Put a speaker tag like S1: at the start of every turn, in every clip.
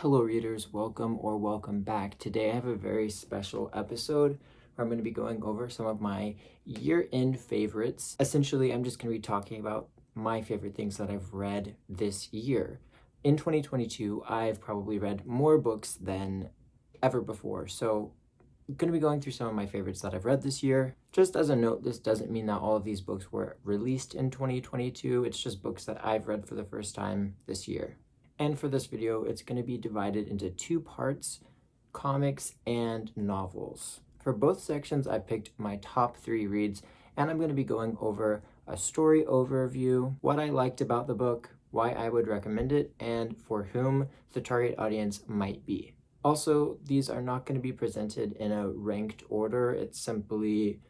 S1: Hello readers, welcome back. Today I have a very special episode where I'm going to be going over some of my year-end favorites. Essentially, I'm just going to be talking about my favorite things that I've read this year. In 2022, I've probably read more books than ever before, so I'm going to be going through some of my favorites that I've read this year. Just as a note, this doesn't mean that all of these books were released in 2022. It's just books that I've read for the first time this year. And for this video, it's going to be divided into two parts, comics and novels. For both sections, I picked my top 3 reads, and I'm going to be going over a story overview, what I liked about the book, why I would recommend it, and for whom the target audience might be. Also, these are not going to be presented in a ranked order. It's simply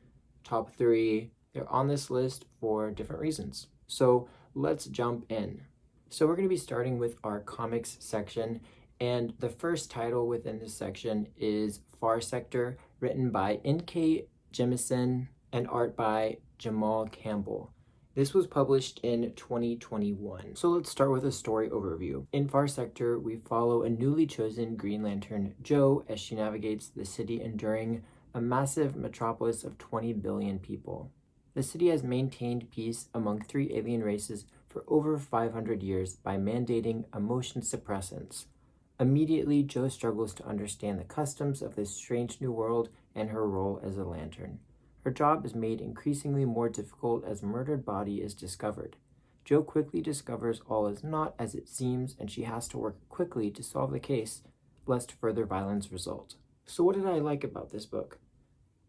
S1: top 3. They're on this list for different reasons. So let's jump in. So we're going to be starting with our comics section, and the first title within this section is Far Sector, written by N.K. Jemisin and art by Jamal Campbell. This was published in 2021. So let's start with a story overview. In Far Sector, we follow a newly chosen Green Lantern, Jo, as she navigates the city enduring a massive metropolis of 20 billion people. The city has maintained peace among 3 alien races for over 500 years by mandating emotion suppressants. Immediately, Jo struggles to understand the customs of this strange new world and her role as a lantern. Her job is made increasingly more difficult as a murdered body is discovered. Jo quickly discovers all is not as it seems, and she has to work quickly to solve the case, lest further violence result. So what did I like about this book?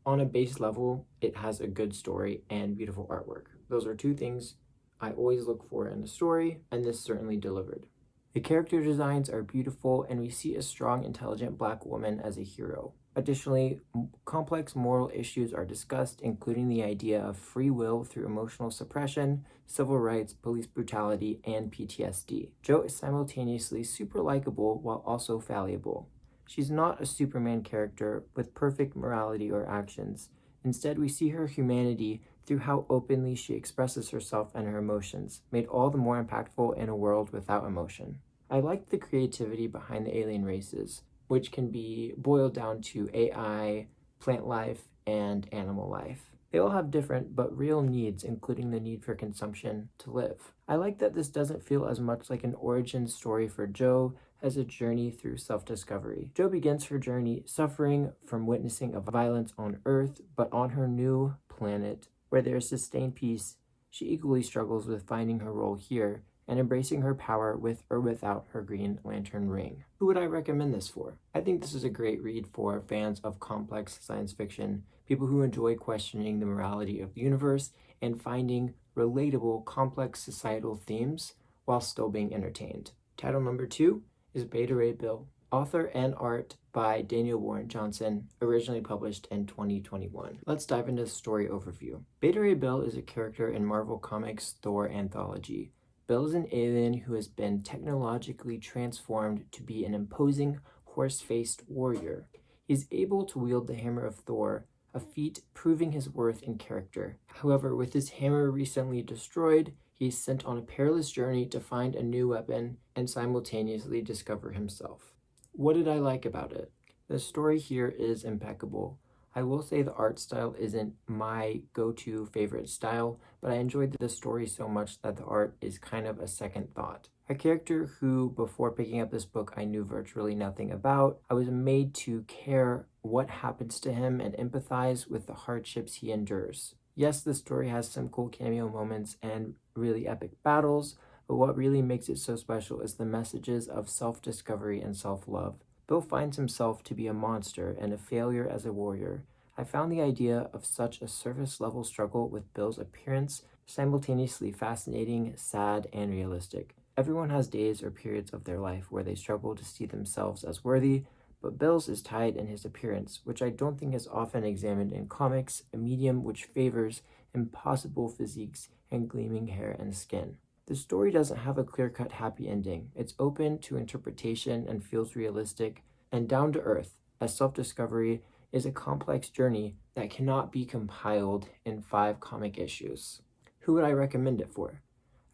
S1: On a base level, it has a good story and beautiful artwork. Those are 2 things I always look for in a story, and this certainly delivered. The character designs are beautiful, and we see a strong, intelligent Black woman as a hero. Additionally, complex moral issues are discussed, including the idea of free will through emotional suppression, civil rights, police brutality, and PTSD. Jo is simultaneously super likable while also fallible. She's not a Superman character with perfect morality or actions. Instead, we see her humanity through how openly she expresses herself and her emotions, made all the more impactful in a world without emotion. I liked the creativity behind the alien races, which can be boiled down to AI, plant life, and animal life. They all have different but real needs, including the need for consumption to live. I like that this doesn't feel as much like an origin story for Jo as a journey through self-discovery. Jo begins her journey suffering from witnessing a violence on Earth, but on her new planet, where there is sustained peace, she equally struggles with finding her role here and embracing her power with or without her Green Lantern ring. Who would I recommend this for? I think this is a great read for fans of complex science fiction, people who enjoy questioning the morality of the universe and finding relatable, complex societal themes while still being entertained. Title number 2 is Beta Ray Bill, author and art by Daniel Warren Johnson, originally published in 2021. Let's dive into the story overview. Beta Ray Bill is a character in Marvel Comics' Thor anthology. Bill is an alien who has been technologically transformed to be an imposing, horse-faced warrior. He is able to wield the hammer of Thor, a feat proving his worth and character. However, with his hammer recently destroyed, he is sent on a perilous journey to find a new weapon and simultaneously discover himself. What did I like about it? The story here is impeccable. I will say the art style isn't my go-to favorite style, but I enjoyed the story so much that the art is kind of a second thought. A character who, before picking up this book, I knew virtually nothing about. I was made to care what happens to him and empathize with the hardships he endures. Yes, the story has some cool cameo moments and really epic battles, but what really makes it so special is the messages of self-discovery and self-love. Bill finds himself to be a monster and a failure as a warrior. I found the idea of such a surface-level struggle with Bill's appearance simultaneously fascinating, sad, and realistic. Everyone has days or periods of their life where they struggle to see themselves as worthy, but Bill's is tied in his appearance, which I don't think is often examined in comics, a medium which favors impossible physiques and gleaming hair and skin. The story doesn't have a clear-cut happy ending. It's open to interpretation and feels realistic and down to earth, as self-discovery is a complex journey that cannot be compiled in 5 comic issues. Who would I recommend it for?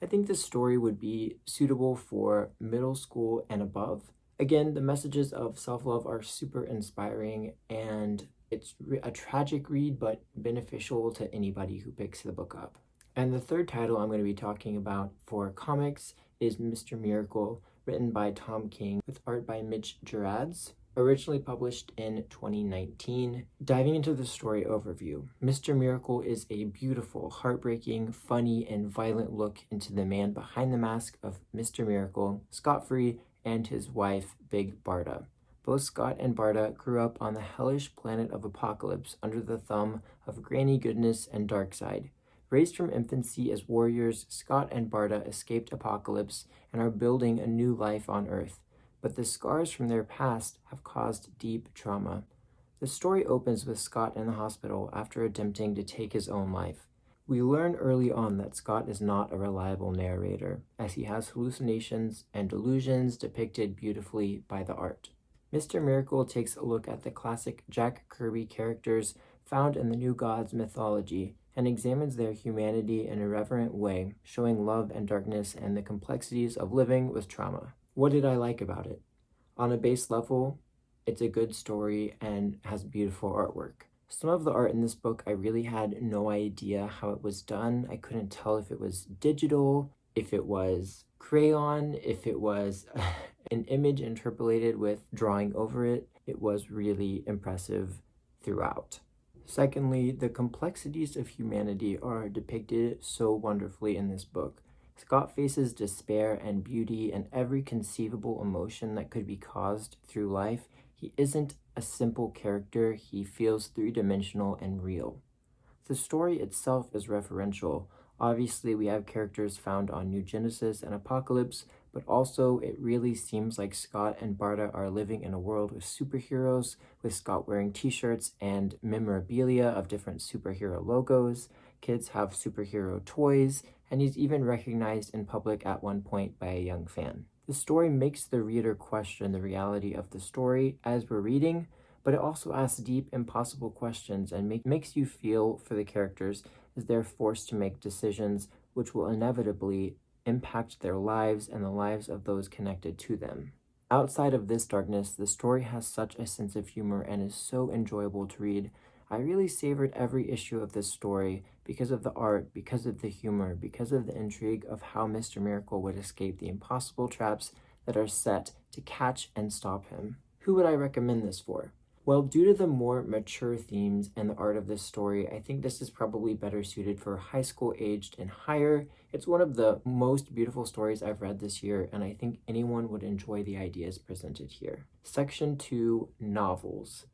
S1: I think this story would be suitable for middle school and above, Again, the messages of self-love are super inspiring, and it's a tragic read, but beneficial to anybody who picks the book up. And the third title I'm going to be talking about for comics is Mr. Miracle, written by Tom King with art by Mitch Gerads, originally published in 2019. Diving into the story overview, Mr. Miracle is a beautiful, heartbreaking, funny, and violent look into the man behind the mask of Mr. Miracle, Scott Free, and his wife, Big Barda. Both Scott and Barda grew up on the hellish planet of Apocalypse under the thumb of Granny Goodness and Darkseid. Raised from infancy as warriors, Scott and Barda escaped Apocalypse and are building a new life on Earth, but the scars from their past have caused deep trauma. The story opens with Scott in the hospital after attempting to take his own life. We learn early on that Scott is not a reliable narrator, as he has hallucinations and delusions depicted beautifully by the art. Mr. Miracle takes a look at the classic Jack Kirby characters found in the New Gods mythology and examines their humanity in a reverent way, showing love and darkness and the complexities of living with trauma. What did I like about it? On a base level, it's a good story and has beautiful artwork. Some of the art in this book, I really had no idea how it was done. I couldn't tell if it was digital, if it was crayon, if it was an image interpolated with drawing over it. It was really impressive throughout. Secondly, the complexities of humanity are depicted so wonderfully in this book. Scott faces despair and beauty and every conceivable emotion that could be caused through life. He isn't a simple character, he feels three-dimensional and real. The story itself is referential. Obviously, we have characters found on New Genesis and Apocalypse, but also it really seems like Scott and Barda are living in a world with superheroes, with Scott wearing t-shirts and memorabilia of different superhero logos. Kids have superhero toys, and he's even recognized in public at one point by a young fan. The story makes the reader question the reality of the story as we're reading, but it also asks deep, impossible questions and makes you feel for the characters as they're forced to make decisions which will inevitably impact their lives and the lives of those connected to them. Outside of this darkness, the story has such a sense of humor and is so enjoyable to read. I really savored every issue of this story because of the art, because of the humor, because of the intrigue of how Mr. Miracle would escape the impossible traps that are set to catch and stop him. Who would I recommend this for? Well, due to the more mature themes and the art of this story, I think this is probably better suited for high school aged and higher. It's one of the most beautiful stories I've read this year, and I think anyone would enjoy the ideas presented here. Section 2, Novels.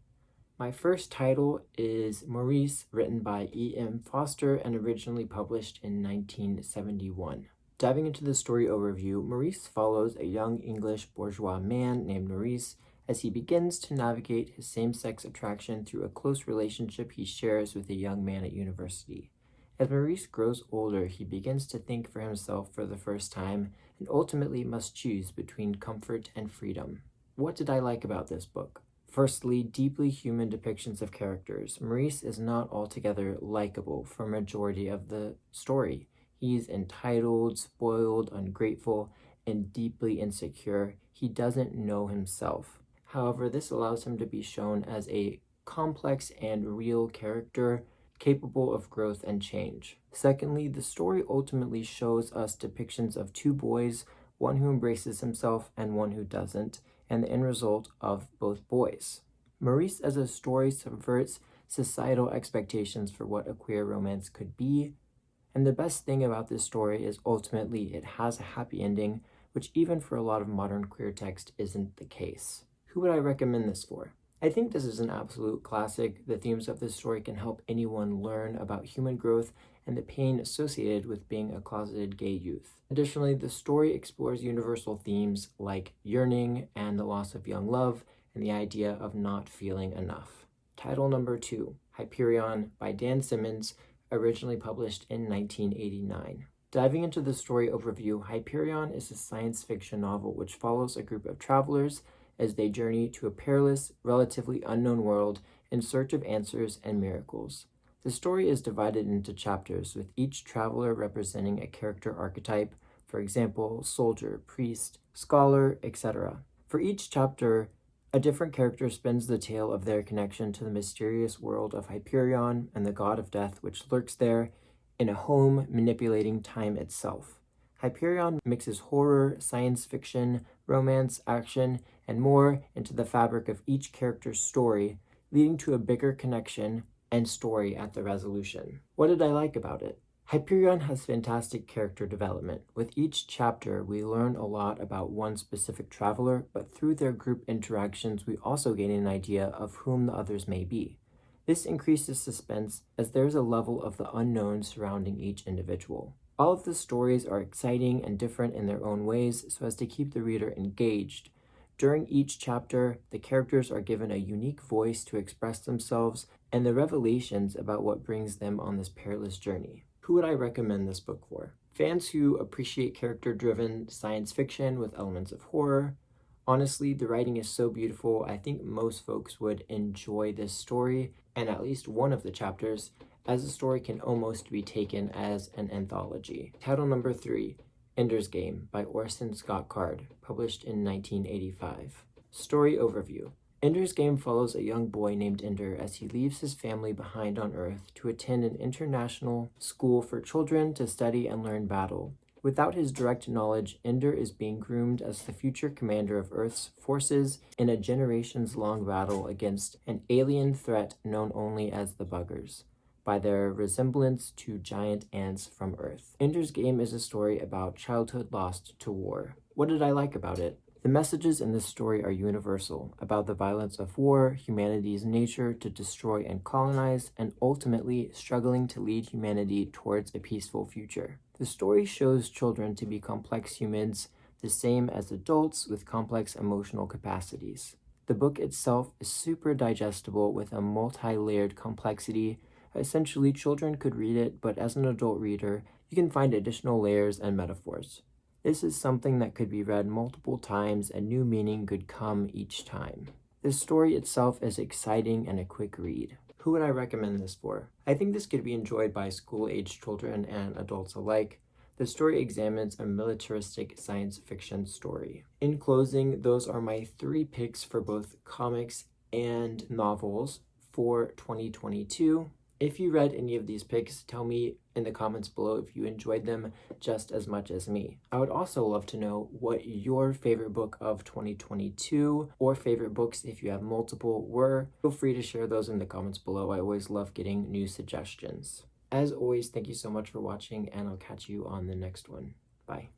S1: My first title is Maurice, written by E.M. Foster and originally published in 1971. Diving into the story overview, Maurice follows a young English bourgeois man named Maurice as he begins to navigate his same-sex attraction through a close relationship he shares with a young man at university. As Maurice grows older, he begins to think for himself for the first time and ultimately must choose between comfort and freedom. What did I like about this book? Firstly, deeply human depictions of characters. Maurice is not altogether likable for a majority of the story. He's entitled, spoiled, ungrateful, and deeply insecure. He doesn't know himself. However, this allows him to be shown as a complex and real character capable of growth and change. Secondly, the story ultimately shows us depictions of two boys, one who embraces himself and one who doesn't, and the end result of both boys. Maurice as a story subverts societal expectations for what a queer romance could be, and the best thing about this story is ultimately it has a happy ending, which even for a lot of modern queer text isn't the case. Who would I recommend this for? I think this is an absolute classic. The themes of this story can help anyone learn about human growth and the pain associated with being a closeted gay youth. Additionally, the story explores universal themes like yearning and the loss of young love and the idea of not feeling enough. Title number 2, Hyperion by Dan Simmons, originally published in 1989. Diving into the story overview, Hyperion is a science fiction novel which follows a group of travelers as they journey to a perilous, relatively unknown world in search of answers and miracles. The story is divided into chapters, with each traveler representing a character archetype, for example, soldier, priest, scholar, etc. For each chapter, a different character spins the tale of their connection to the mysterious world of Hyperion and the god of death which lurks there in a home manipulating time itself. Hyperion mixes horror, science fiction, romance, action, and more into the fabric of each character's story, leading to a bigger connection and story at the resolution. What did I like about it? Hyperion has fantastic character development. With each chapter, we learn a lot about one specific traveler, but through their group interactions, we also gain an idea of whom the others may be. This increases suspense as there's a level of the unknown surrounding each individual. All of the stories are exciting and different in their own ways so as to keep the reader engaged. During each chapter, the characters are given a unique voice to express themselves and the revelations about what brings them on this perilous journey. Who would I recommend this book for? Fans who appreciate character-driven science fiction with elements of horror. Honestly, the writing is so beautiful, I think most folks would enjoy this story and at least one of the chapters, as the story can almost be taken as an anthology. Title number 3, Ender's Game by Orson Scott Card, published in 1985. Story overview. Ender's Game follows a young boy named Ender as he leaves his family behind on Earth to attend an international school for children to study and learn battle. Without his direct knowledge, Ender is being groomed as the future commander of Earth's forces in a generations-long battle against an alien threat known only as the Buggers, by their resemblance to giant ants from Earth. Ender's Game is a story about childhood lost to war. What did I like about it? The messages in this story are universal, about the violence of war, humanity's nature to destroy and colonize, and ultimately struggling to lead humanity towards a peaceful future. The story shows children to be complex humans, the same as adults with complex emotional capacities. The book itself is super digestible with a multi-layered complexity. Essentially, children could read it, but as an adult reader, you can find additional layers and metaphors. This is something that could be read multiple times and new meaning could come each time. The story itself is exciting and a quick read. Who would I recommend this for? I think this could be enjoyed by school-aged children and adults alike. The story examines a militaristic science fiction story. In closing, those are my 3 picks for both comics and novels for 2022. If you read any of these picks, tell me in the comments below if you enjoyed them just as much as me. I would also love to know what your favorite book of 2022 or favorite books, if you have multiple, were. Feel free to share those in the comments below. I always love getting new suggestions. As always, thank you so much for watching, and I'll catch you on the next one. Bye.